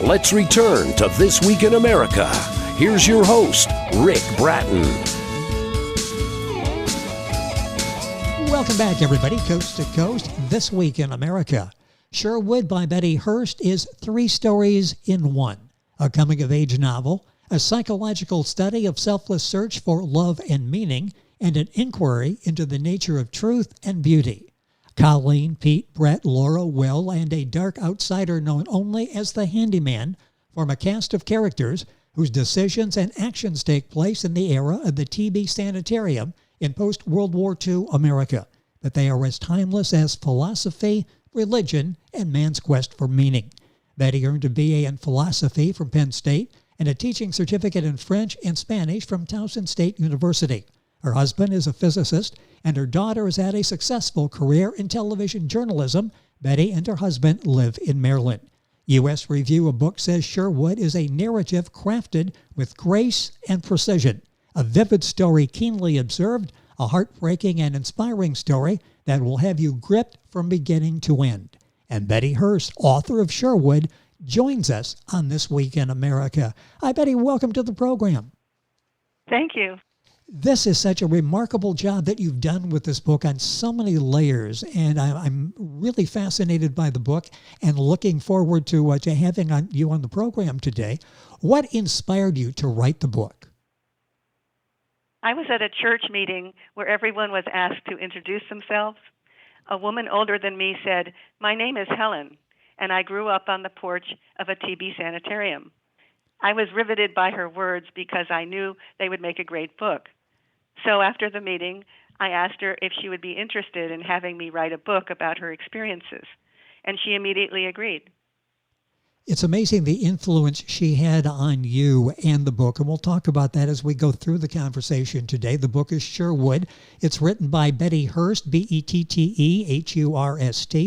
Let's return to This Week in America. Here's your host, Rick Bratton. Welcome back, everybody, coast to coast. This Week in America. Sherwood by Bette Hurst is 3 stories in one. A coming-of-age novel, a psychological study of selfless search for love and meaning, and an inquiry into the nature of truth and beauty. Colleen, Pete, Brett, Laura, Will, and a dark outsider known only as the Handyman form a cast of characters whose decisions and actions take place in the era of the TB Sanitarium in post-World War II America, but they are as timeless as philosophy, religion, and man's quest for meaning. Bette earned a BA in philosophy from Penn State and a teaching certificate in French and Spanish from Towson State University. Her husband is a physicist, and her daughter has had a successful career in television journalism. Bette and her husband live in Maryland. U.S. Review of Books says Sherwood is a narrative crafted with grace and precision. A vivid story keenly observed, a heartbreaking and inspiring story that will have you gripped from beginning to end. And Bette Hurst, author of Sherwood, joins us on This Week in America. Hi, Bette. Welcome to the program. Thank you. This is such a remarkable job that you've done with this book on so many layers, and I'm really fascinated by the book and looking forward to having you on the program today. What inspired you to write the book? I was at a church meeting where everyone was asked to introduce themselves. A woman older than me said, "My name is Helen, and I grew up on the porch of a TB sanitarium." I was riveted by her words because I knew they would make a great book. So after the meeting, I asked her if she would be interested in having me write a book about her experiences, and she immediately agreed. It's amazing the influence she had on you and the book, and we'll talk about that as we go through the conversation today. The book is Sherwood. It's written by Bette Hurst, Bettehurst.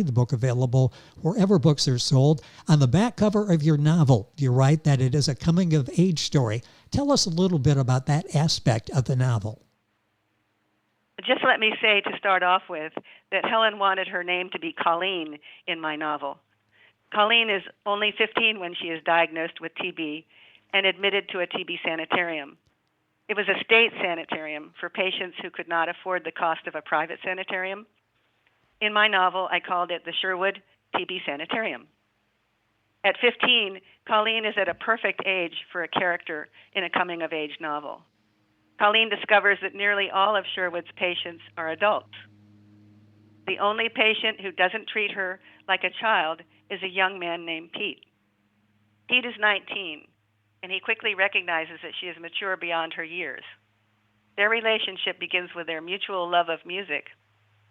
The book available wherever books are sold. On the back cover of your novel, you write that it is a coming-of-age story. Tell us a little bit about that aspect of the novel. Just let me say to start off with that Helen wanted her name to be Colleen in my novel. Colleen is only 15 when she is diagnosed with TB and admitted to a TB sanitarium. It was a state sanitarium for patients who could not afford the cost of a private sanitarium. In my novel, I called it the Sherwood TB Sanitarium. At 15, Colleen is at a perfect age for a character in a coming-of-age novel. Colleen discovers that nearly all of Sherwood's patients are adults. The only patient who doesn't treat her like a child is a young man named Pete. Pete is 19, and he quickly recognizes that she is mature beyond her years. Their relationship begins with their mutual love of music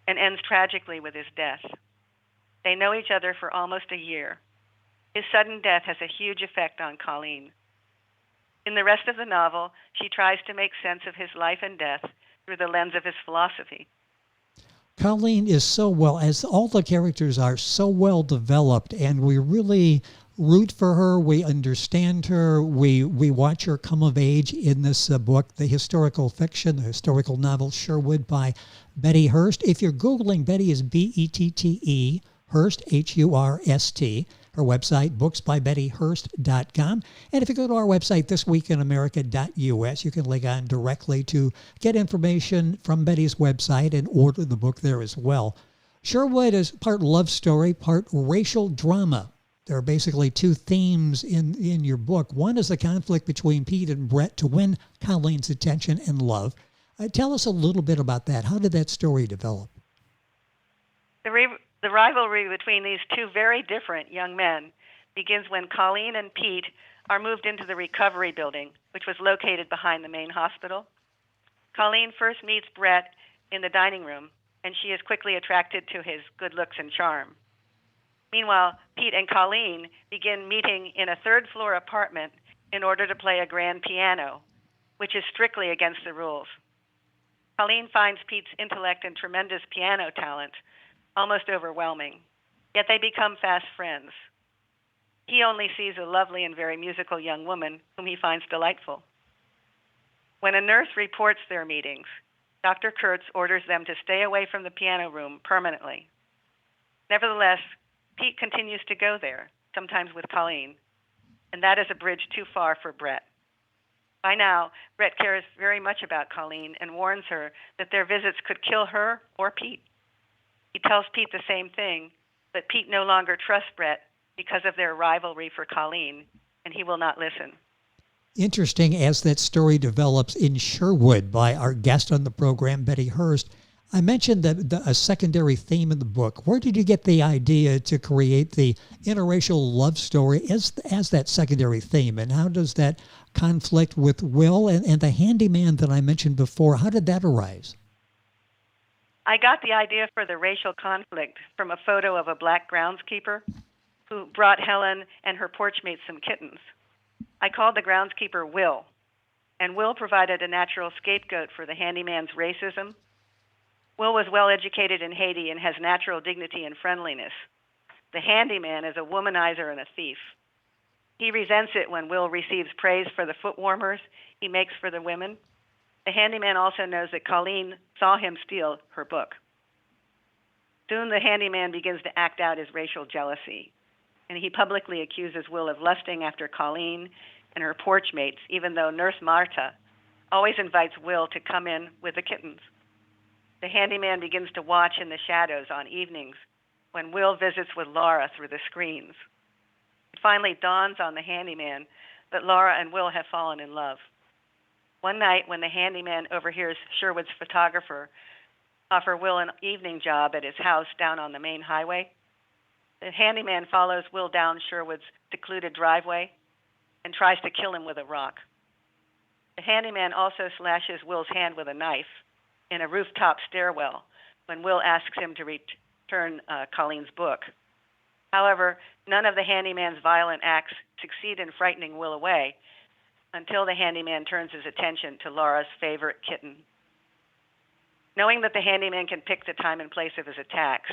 and ends tragically with his death. They know each other for almost a year. His sudden death has a huge effect on Colleen. In the rest of the novel, she tries to make sense of his life and death through the lens of his philosophy. Colleen is so well, as all the characters are, so well developed, and we really root for her. We understand her. We watch her come of age in this book, the historical fiction, the historical novel Sherwood by Bette Hurst. If you're Googling, Bette is Bette, Hurst, Hurst. Her website, booksbybettehurst.com. And if you go to our website, thisweekinamerica.us, you can link on directly to get information from Bette's website and order the book there as well. Sherwood is part love story, part racial drama. There are basically 2 themes in your book. One is the conflict between Pete and Brett to win Colleen's attention and love. Tell us a little bit about that. How did that story develop? The rivalry between these 2 very different young men begins when Colleen and Pete are moved into the recovery building, which was located behind the main hospital. Colleen first meets Brett in the dining room, and she is quickly attracted to his good looks and charm. Meanwhile, Pete and Colleen begin meeting in a 3rd-floor apartment in order to play a grand piano, which is strictly against the rules. Colleen finds Pete's intellect and tremendous piano talent almost overwhelming, yet they become fast friends. He only sees a lovely and very musical young woman whom he finds delightful. When a nurse reports their meetings, Dr. Kurtz orders them to stay away from the piano room permanently. Nevertheless, Pete continues to go there, sometimes with Colleen. and that is a bridge too far for Brett. By now, Brett cares very much about Colleen and warns her that their visits could kill her or Pete. He tells Pete the same thing, but Pete no longer trusts Brett because of their rivalry for Colleen, and he will not listen. Interesting as that story develops in Sherwood by our guest on the program, Bette Hurst. I mentioned a secondary theme in the book. Where did you get the idea to create the interracial love story as that secondary theme, and how does that conflict with Will and the handyman that I mentioned before? How did that arise? I got the idea for the racial conflict from a photo of a black groundskeeper who brought Helen and her porch mate some kittens. I called the groundskeeper Will, and Will provided a natural scapegoat for the handyman's racism. Will was well educated in Haiti and has natural dignity and friendliness. The handyman is a womanizer and a thief. He resents it when Will receives praise for the foot warmers he makes for the women. The handyman also knows that Colleen saw him steal her book. Soon the handyman begins to act out his racial jealousy, and he publicly accuses Will of lusting after Colleen and her porch mates, even though Nurse Marta always invites Will to come in with the kittens. The handyman begins to watch in the shadows on evenings when Will visits with Laura through the screens. It finally dawns on the handyman that Laura and Will have fallen in love. One night, when the handyman overhears Sherwood's photographer offer Will an evening job at his house down on the main highway, the handyman follows Will down Sherwood's secluded driveway and tries to kill him with a rock. The handyman also slashes Will's hand with a knife in a rooftop stairwell when Will asks him to return Colleen's book. However, none of the handyman's violent acts succeed in frightening Will away until the handyman turns his attention to Laura's favorite kitten. Knowing that the handyman can pick the time and place of his attacks,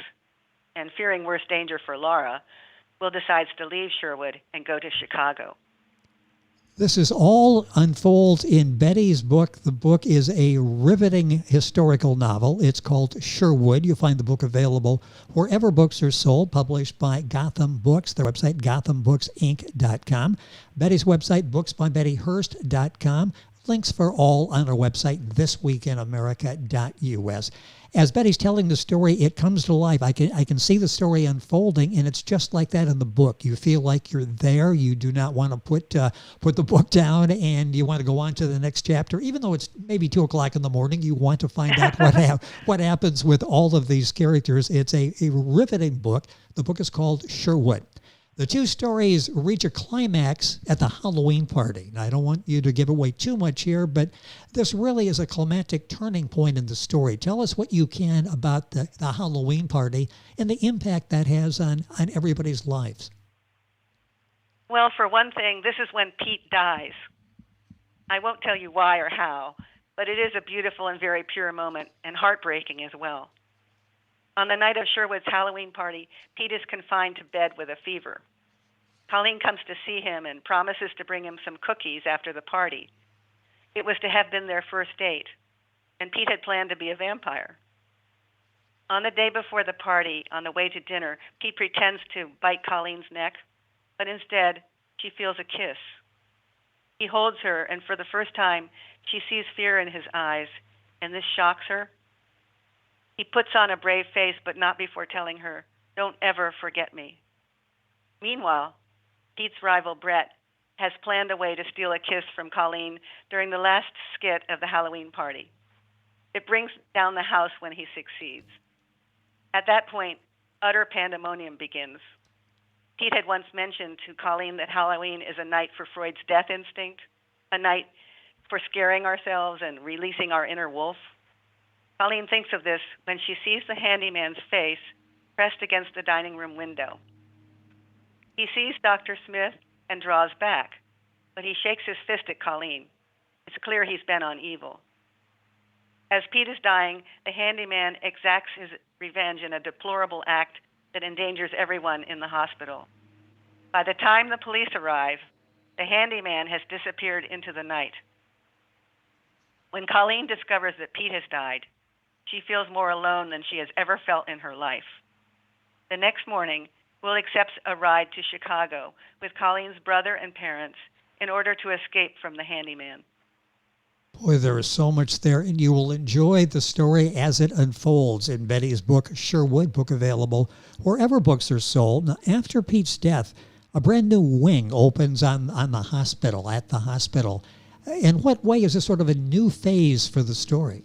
and fearing worse danger for Laura, Will decides to leave Sherwood and go to Chicago. This is all unfolds in Bette's book. The book is a riveting historical novel. It's called Sherwood. You'll find the book available wherever books are sold, published by Gotham Books, their website, gothambooksinc.com. Bette's website, booksbybettehurst.com. Links for all on our website, thisweekinamerica.us. As Bette's telling the story, it comes to life. I can see the story unfolding, and it's just like that in the book. You feel like you're there. You do not want to put the book down, and you want to go on to the next chapter. Even though it's maybe 2 o'clock in the morning, you want to find out what happens with all of these characters. It's a riveting book. The book is called Sherwood. The two stories reach a climax at the Halloween party. Now, I don't want you to give away too much here, but this really is a climactic turning point in the story. Tell us what you can about the Halloween party and the impact that has on everybody's lives. Well, for one thing, this is when Pete dies. I won't tell you why or how, but it is a beautiful and very pure moment, and heartbreaking as well. On the night of Sherwood's Halloween party, Pete is confined to bed with a fever. Colleen comes to see him and promises to bring him some cookies after the party. It was to have been their first date, and Pete had planned to be a vampire. On the day before the party, on the way to dinner, Pete pretends to bite Colleen's neck, but instead, she feels a kiss. He holds her, and for the first time, she sees fear in his eyes, and this shocks her. He puts on a brave face, but not before telling her, "Don't ever forget me." Meanwhile, Pete's rival, Brett, has planned a way to steal a kiss from Colleen during the last skit of the Halloween party. It brings down the house when he succeeds. At that point, utter pandemonium begins. Pete had once mentioned to Colleen that Halloween is a night for Freud's death instinct, a night for scaring ourselves and releasing our inner wolf. Colleen thinks of this when she sees the handyman's face pressed against the dining room window. He sees Dr. Smith and draws back, but he shakes his fist at Colleen. It's clear he's bent on evil. As Pete is dying, the handyman exacts his revenge in a deplorable act that endangers everyone in the hospital. By the time the police arrive, the handyman has disappeared into the night. When Colleen discovers that Pete has died, she feels more alone than she has ever felt in her life. The next morning, Will accept a ride to Chicago with Colleen's brother and parents in order to escape from the handyman. Boy, there is so much there, and you will enjoy the story as it unfolds in Bette's book, Sherwood, book available wherever books are sold. Now, after Pete's death, a brand new wing opens on the hospital, at the hospital. In what way is this sort of a new phase for the story?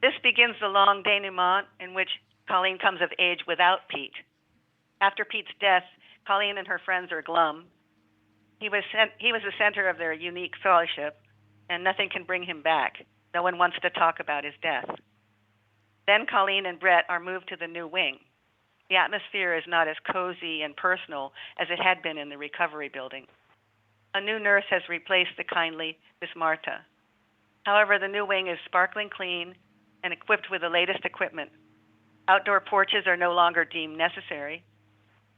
This begins the long denouement in which Colleen comes of age without Pete. After Pete's death, Colleen and her friends are glum. He was the center of their unique fellowship, and nothing can bring him back. No one wants to talk about his death. Then Colleen and Brett are moved to the new wing. The atmosphere is not as cozy and personal as it had been in the recovery building. A new nurse has replaced the kindly Miss Marta. However, the new wing is sparkling clean and equipped with the latest equipment. Outdoor porches are no longer deemed necessary,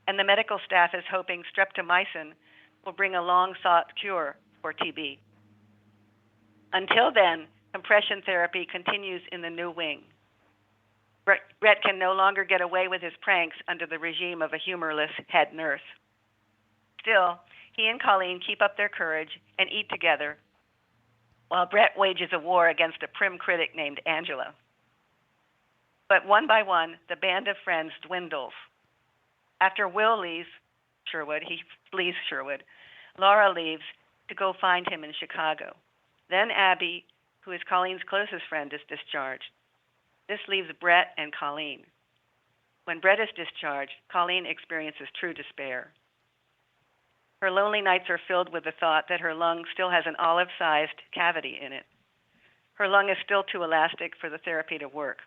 and the medical staff is hoping streptomycin will bring a long-sought cure for TB. Until then, compression therapy continues in the new wing. Brett can no longer get away with his pranks under the regime of a humorless head nurse. Still, he and Colleen keep up their courage and eat together, while Brett wages a war against a prim critic named Angela. But one by one, the band of friends dwindles. After Will leaves Sherwood, he flees Sherwood, Laura leaves to go find him in Chicago. Then Abby, who is Colleen's closest friend, is discharged. This leaves Brett and Colleen. When Brett is discharged, Colleen experiences true despair. Her lonely nights are filled with the thought that her lung still has an olive-sized cavity in it. Her lung is still too elastic for the therapy to work.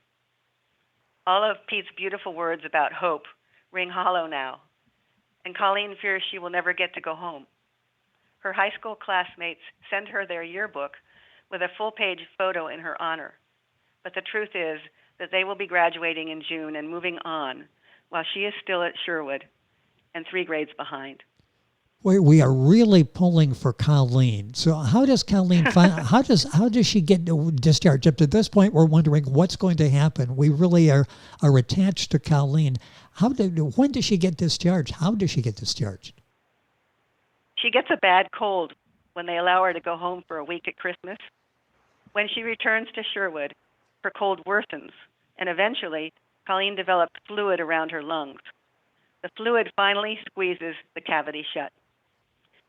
All of Pete's beautiful words about hope ring hollow now, and Colleen fears she will never get to go home. Her high school classmates send her their yearbook with a full-page photo in her honor. But the truth is that they will be graduating in June and moving on, while she is still at Sherwood and 3 grades behind. We are really pulling for Colleen. So how does Colleen find? how does she get discharged? Up to this point, we're wondering what's going to happen. We really are attached to Colleen. When does she get discharged? How does she get discharged? She gets a bad cold when they allow her to go home for a week at Christmas. When she returns to Sherwood, her cold worsens, and eventually, Colleen develops fluid around her lungs. The fluid finally squeezes the cavity shut.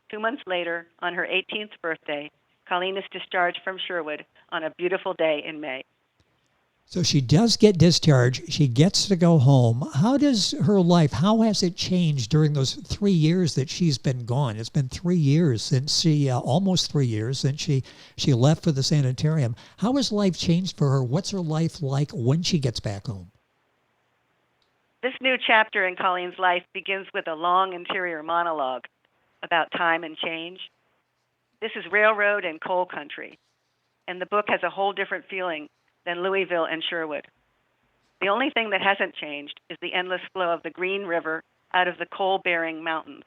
2 months later, on her 18th birthday, Colleen is discharged from Sherwood on a beautiful day in May. So she does get discharged. She gets to go home. How has it changed during those 3 years that she's been gone? It's been 3 years since almost 3 years since she left for the sanitarium. How has life changed for her? What's her life like when she gets back home? This new chapter in Colleen's life begins with a long interior monologue about time and change. This is railroad and coal country, and the book has a whole different feeling than Louisville and Sherwood. The only thing that hasn't changed is the endless flow of the Green River out of the coal-bearing mountains.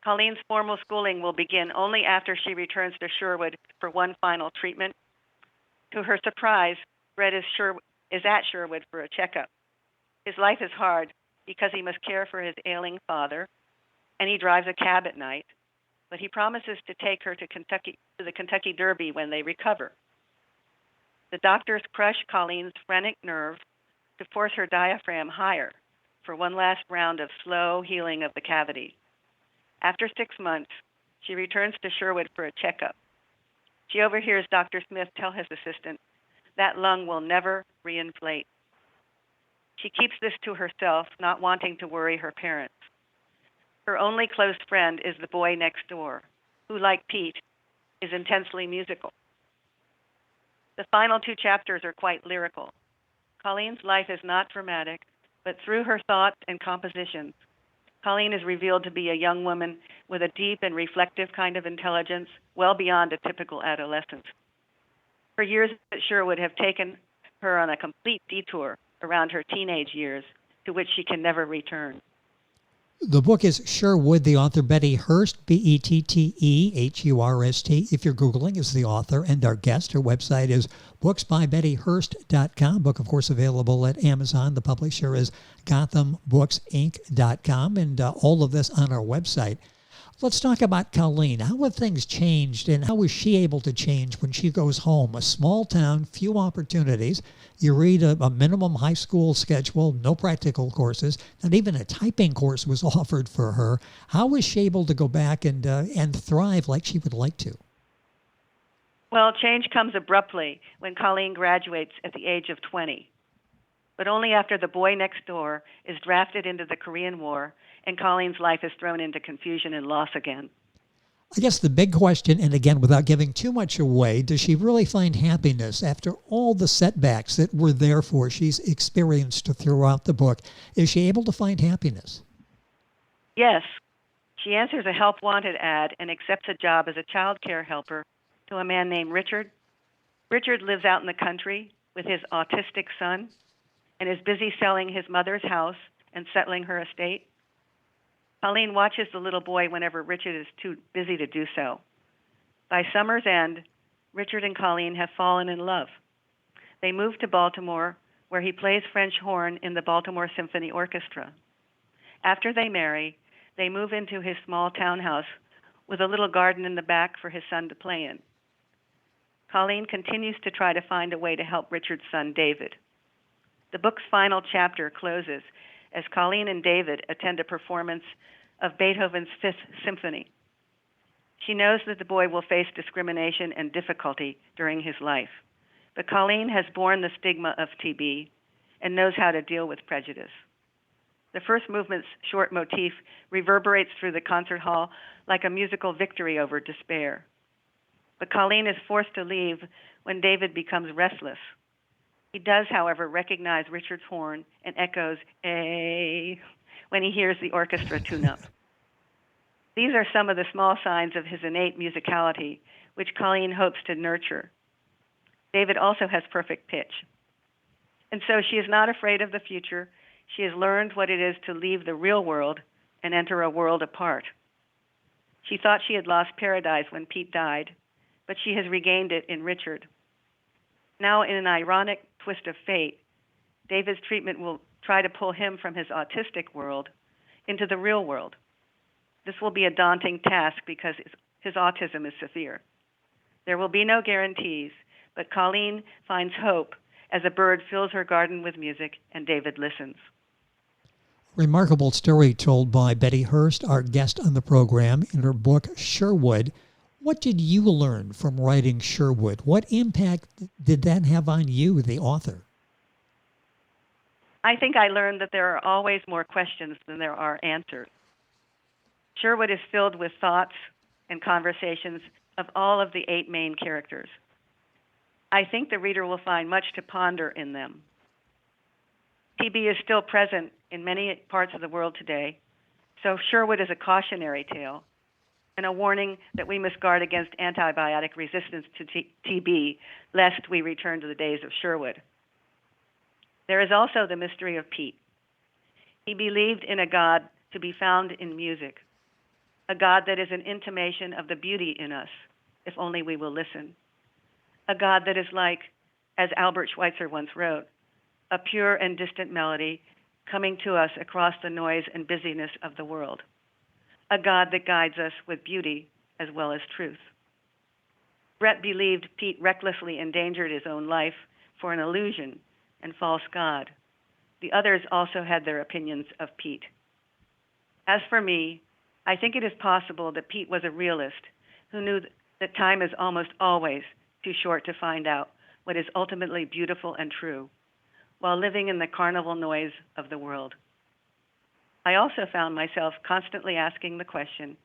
Colleen's formal schooling will begin only after she returns to Sherwood for one final treatment. To her surprise, Brett is at Sherwood for a checkup. His life is hard because he must care for his ailing father, and he drives a cab at night, but he promises to take her to the Kentucky Derby when they recover. The doctors crush Colleen's phrenic nerve to force her diaphragm higher for one last round of slow healing of the cavity. After 6 months, she returns to Sherwood for a checkup. She overhears Dr. Smith tell his assistant, "That lung will never reinflate." She keeps this to herself, not wanting to worry her parents. Her only close friend is the boy next door, who, like Pete, is intensely musical. The final 2 chapters are quite lyrical. Colleen's life is not dramatic, but through her thoughts and compositions, Colleen is revealed to be a young woman with a deep and reflective kind of intelligence, well beyond a typical adolescent. Her years at Sherwood have taken her on a complete detour around her teenage years, to which she can never return. The book is Sherwood. The author, Bette Hurst, Bettehurst. If you're Googling, is the author and our guest. Her website is booksbybettehurst.com. Book, of course, available at Amazon. The publisher is GothamBooksInc.com, and all of this on our website. Let's talk about Colleen. How have things changed, and how was she able to change when she goes home? A small town, few opportunities. You read a minimum high school schedule, no practical courses. Not even a typing course was offered for her. How was she able to go back and thrive like she would like to? Well, change comes abruptly when Colleen graduates at the age of 20, but only after the boy next door is drafted into the Korean War and Colleen's life is thrown into confusion and loss again. I guess the big question, and again, without giving too much away, does she really find happiness after all the setbacks that were there for she's experienced throughout the book? Is she able to find happiness? Yes. She answers a help wanted ad and accepts a job as a child care helper to a man named Richard. Richard lives out in the country with his autistic son and is busy selling his mother's house and settling her estate. Colleen watches the little boy whenever Richard is too busy to do so. By summer's end, Richard and Colleen have fallen in love. They move to Baltimore, where he plays French horn in the Baltimore Symphony Orchestra. After they marry, they move into his small townhouse with a little garden in the back for his son to play in. Colleen continues to try to find a way to help Richard's son, David. The book's final chapter closes as Colleen and David attend a performance of Beethoven's Fifth Symphony. She knows that the boy will face discrimination and difficulty during his life, but Colleen has borne the stigma of TB and knows how to deal with prejudice. The first movement's short motif reverberates through the concert hall like a musical victory over despair. But Colleen is forced to leave when David becomes restless. He does, however, recognize Richard's horn and echoes, "A," when he hears the orchestra tune up. These are some of the small signs of his innate musicality, which Colleen hopes to nurture. David also has perfect pitch. And so she is not afraid of the future. She has learned what it is to leave the real world and enter a world apart. She thought she had lost paradise when Pete died, but she has regained it in Richard. Now, in an ironic twist of fate, David's treatment will try to pull him from his autistic world into the real world. This will be a daunting task because his autism is severe. There will be no guarantees, but Colleen finds hope as a bird fills her garden with music and David listens. Remarkable story told by Bette Hurst, our guest on the program, in her book, Sherwood. What did you learn from writing Sherwood? What impact did that have on you, the author? I think I learned that there are always more questions than there are answers. Sherwood is filled with thoughts and conversations of all of the 8 main characters. I think the reader will find much to ponder in them. TB is still present in many parts of the world today, so Sherwood is a cautionary tale and a warning that we must guard against antibiotic resistance to TB, lest we return to the days of Sherwood. There is also the mystery of Pete. He believed in a God to be found in music, a God that is an intimation of the beauty in us, if only we will listen. A God that is like, as Albert Schweitzer once wrote, a pure and distant melody coming to us across the noise and busyness of the world. A God that guides us with beauty as well as truth. Brett believed Pete recklessly endangered his own life for an illusion and false God. The others also had their opinions of Pete. As for me, I think it is possible that Pete was a realist who knew that time is almost always too short to find out what is ultimately beautiful and true, while living in the carnival noise of the world. I also found myself constantly asking the question,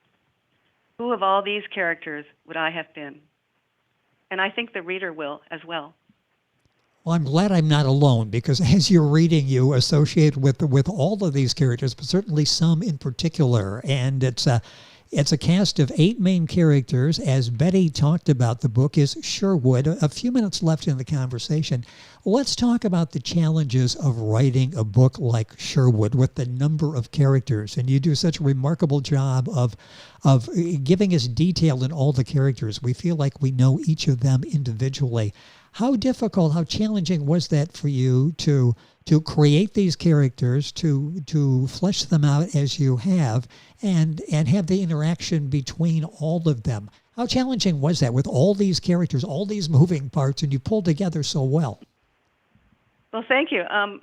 who of all these characters would I have been? And I think the reader will as well. Well, I'm glad I'm not alone, because as you're reading, you associate with all of these characters, but certainly some in particular. And It's a cast of 8 main characters. As Betty talked about, the book is Sherwood. A few minutes left in the conversation. Let's talk about the challenges of writing a book like Sherwood with the number of characters. And you do such a remarkable job of giving us detail in all the characters. We feel like we know each of them individually. How difficult, how challenging was that for you to create these characters, to flesh them out as you have, and have the interaction between all of them? How challenging was that with all these characters, all these moving parts, and you pulled together so well? Well, thank you. I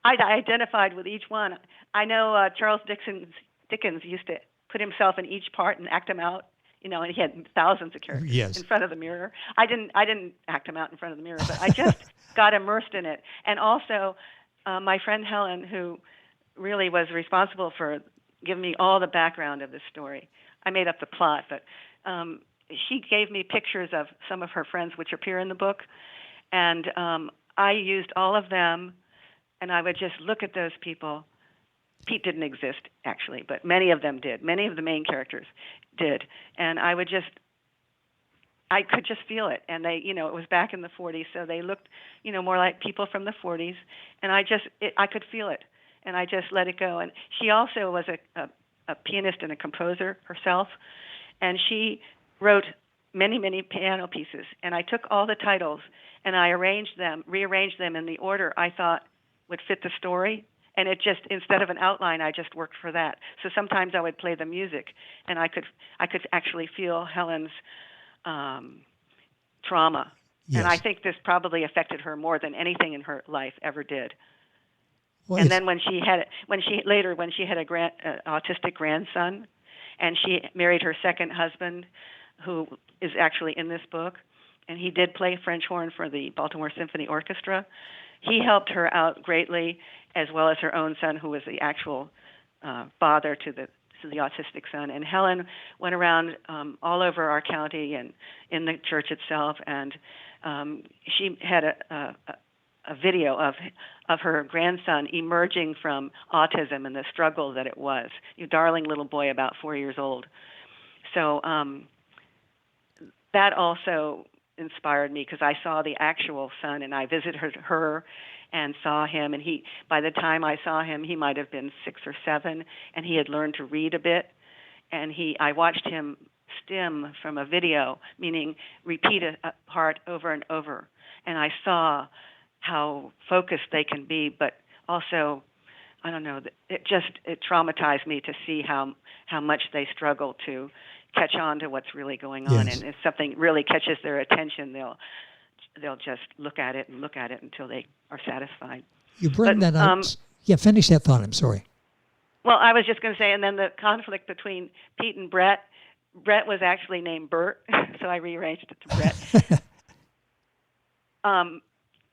identified with each one. I know Charles Dickens used to put himself in each part and act him out. And he had thousands of characters in front of the mirror. I didn't act him out in front of the mirror, but I just got immersed in it. And also, my friend Helen, who really was responsible for giving me all the background of this story. I made up the plot, but she gave me pictures of some of her friends, which appear in the book, and I used all of them, and I would just look at those people. Pete didn't exist, actually, but many of them did. Many of the main characters did. And I could just feel it. And they, it was back in the 40s, so they looked, more like people from the 40s. And I could feel it. And I just let it go. And she also was a pianist and a composer herself. And she wrote many, many piano pieces. And I took all the titles and I rearranged them in the order I thought would fit the story. And it just, instead of an outline, I just worked for that. So sometimes I would play the music, and I could actually feel Helen's trauma. Yes. And I think this probably affected her more than anything in her life ever did. Well, and then when she had a autistic grandson, and she married her second husband, who is actually in this book, and he did play French horn for the Baltimore Symphony Orchestra. He helped her out greatly, as well as her own son, who was the actual father to the autistic son. And Helen went around all over our county and in the church itself, and she had a video of her grandson emerging from autism and the struggle that it was. You darling little boy, about 4 years old. So that also inspired me, because I saw the actual son, and I visited her and saw him, and by the time I saw him, he might have been 6 or 7, and he had learned to read a bit, and I watched him stim from a video, meaning repeat a part over and over, and I saw how focused they can be, but also, I don't know, it traumatized me to see how much they struggle to catch on to what's really going on. Yes. And if something really catches their attention, they'll just look at it until they are satisfied. You bring that up. Finish that thought. I'm sorry. Well, I was just going to say, and then the conflict between Pete and Brett. Brett was actually named Bert, so I rearranged it to Brett.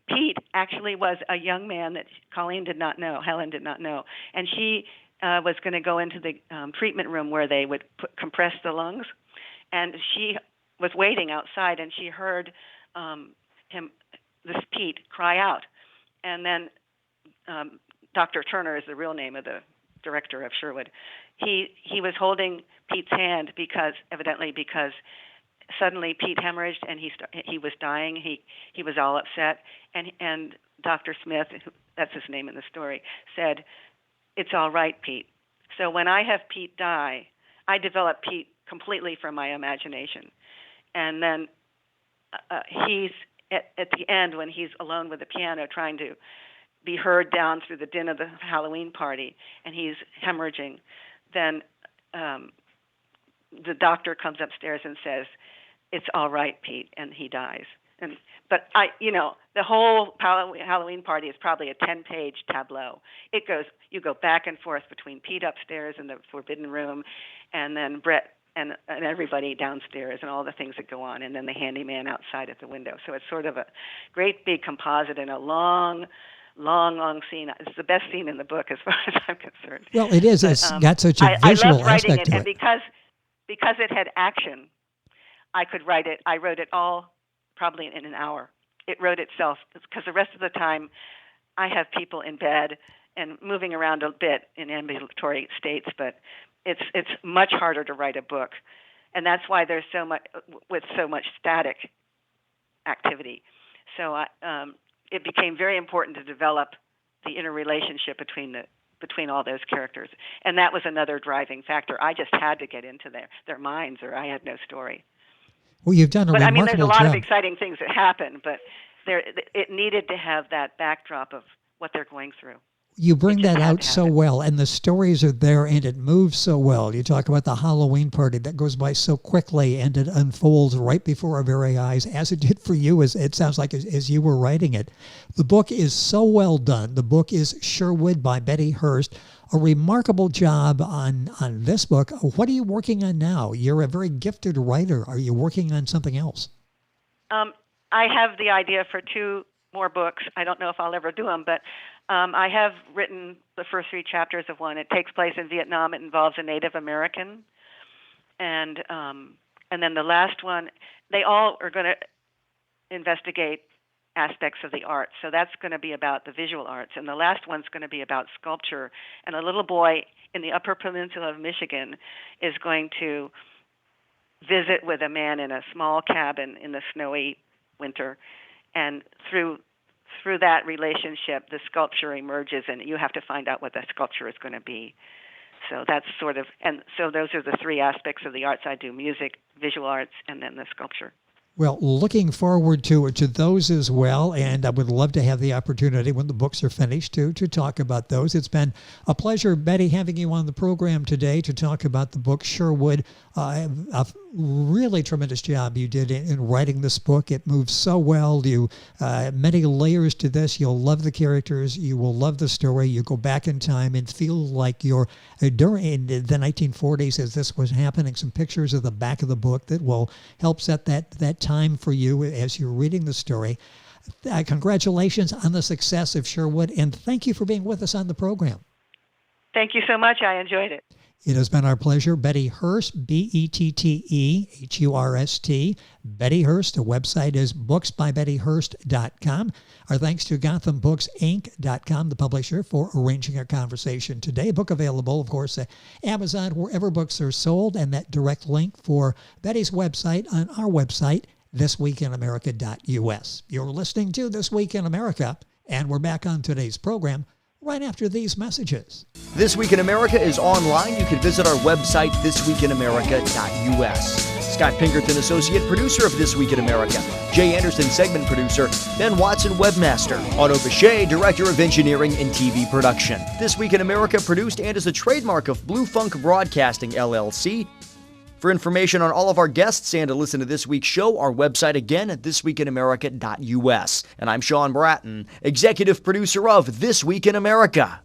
Pete actually was a young man that Colleen did not know, Helen did not know, and she was going to go into the treatment room where they would compress the lungs, and she was waiting outside, and she heard this Pete, cry out, and then Dr. Turner is the real name of the director of Sherwood. He was holding Pete's hand because suddenly Pete hemorrhaged and he was dying. He was all upset, and Dr. Smith, that's his name in the story, said, "It's all right, Pete." So when I have Pete die, I develop Pete completely from my imagination. And then he's at the end, when he's alone with the piano trying to be heard down through the din of the Halloween party, and he's hemorrhaging, then the doctor comes upstairs and says, "It's all right, Pete," and he dies. But the whole Halloween party is probably a 10-page tableau. You go back and forth between Pete upstairs in the forbidden room, and then Brett and everybody downstairs, and all the things that go on, and then the handyman outside at the window. So it's sort of a great big composite and a long scene. It's the best scene in the book as far as I'm concerned. Well, it is. It's got such a visual I loved writing aspect it, to and because it had action, I could write it. I wrote it all probably in an hour. It wrote itself, because the rest of the time I have people in bed and moving around a bit in ambulatory states, but it's much harder to write a book, and that's why there's so much static activity. So it became very important to develop the interrelationship between all those characters, and that was another driving factor. I just had to get into their minds, or I had no story. Well, you've done a remarkable job. There's a lot of exciting things that happen, but it needed to have that backdrop of what they're going through. You bring that out so well, and the stories are there, and it moves so well. You talk about the Halloween party that goes by so quickly, and it unfolds right before our very eyes, as it did for you, as it sounds like as you were writing it. The book is so well done. The book is Sherwood by Bette Hurst. A remarkable job on this book. What are you working on now? You're a very gifted writer. Are you working on something else? I have the idea for 2 more books. I don't know if I'll ever do them, but I have written the first 3 chapters of one. It takes place in Vietnam. It involves a Native American, and then the last one, they all are going to investigate aspects of the arts. So that's going to be about the visual arts, and the last one's going to be about sculpture. And a little boy in the Upper Peninsula of Michigan is going to visit with a man in a small cabin in the snowy winter, and through that relationship, the sculpture emerges, and you have to find out what that sculpture is going to be. So that's and so those are the 3 aspects of the arts I do: music, visual arts, and then the sculpture. Well, looking forward to those as well, and I would love to have the opportunity when the books are finished to talk about those. It's been a pleasure, Bette, having you on the program today to talk about the book Sherwood. A really tremendous job you did in writing this book. It moves so well. Many layers to this. You'll love the characters. You will love the story. You go back in time and feel like you're during the 1940s as this was happening. Some pictures of the back of the book that will help set that time for you as you're reading the story. Congratulations on the success of Sherwood, and thank you for being with us on the program. Thank you so much. I enjoyed it. It has been our pleasure. Bette Hurst, BetteHurst. Bette Hurst. The website is booksbybettehurst.com. Our thanks to GothamBooksInc.com, the publisher, for arranging our conversation today. Book available, of course, at Amazon, wherever books are sold, and that direct link for Bette's website on our website, thisweekinamerica.us. You're listening to This Week in America, and we're back on today's program right after these messages. This Week in America is online. You can visit our website, thisweekinamerica.us. Scott Pinkerton, associate producer of This Week in America. Jay Anderson, segment producer. Ben Watson, webmaster. Otto Bechet, director of engineering and TV production. This Week in America produced and is a trademark of Blue Funk Broadcasting, LLC. For information on all of our guests and to listen to this week's show, our website again at thisweekinamerica.us. And I'm Sean Bratton, executive producer of This Week in America.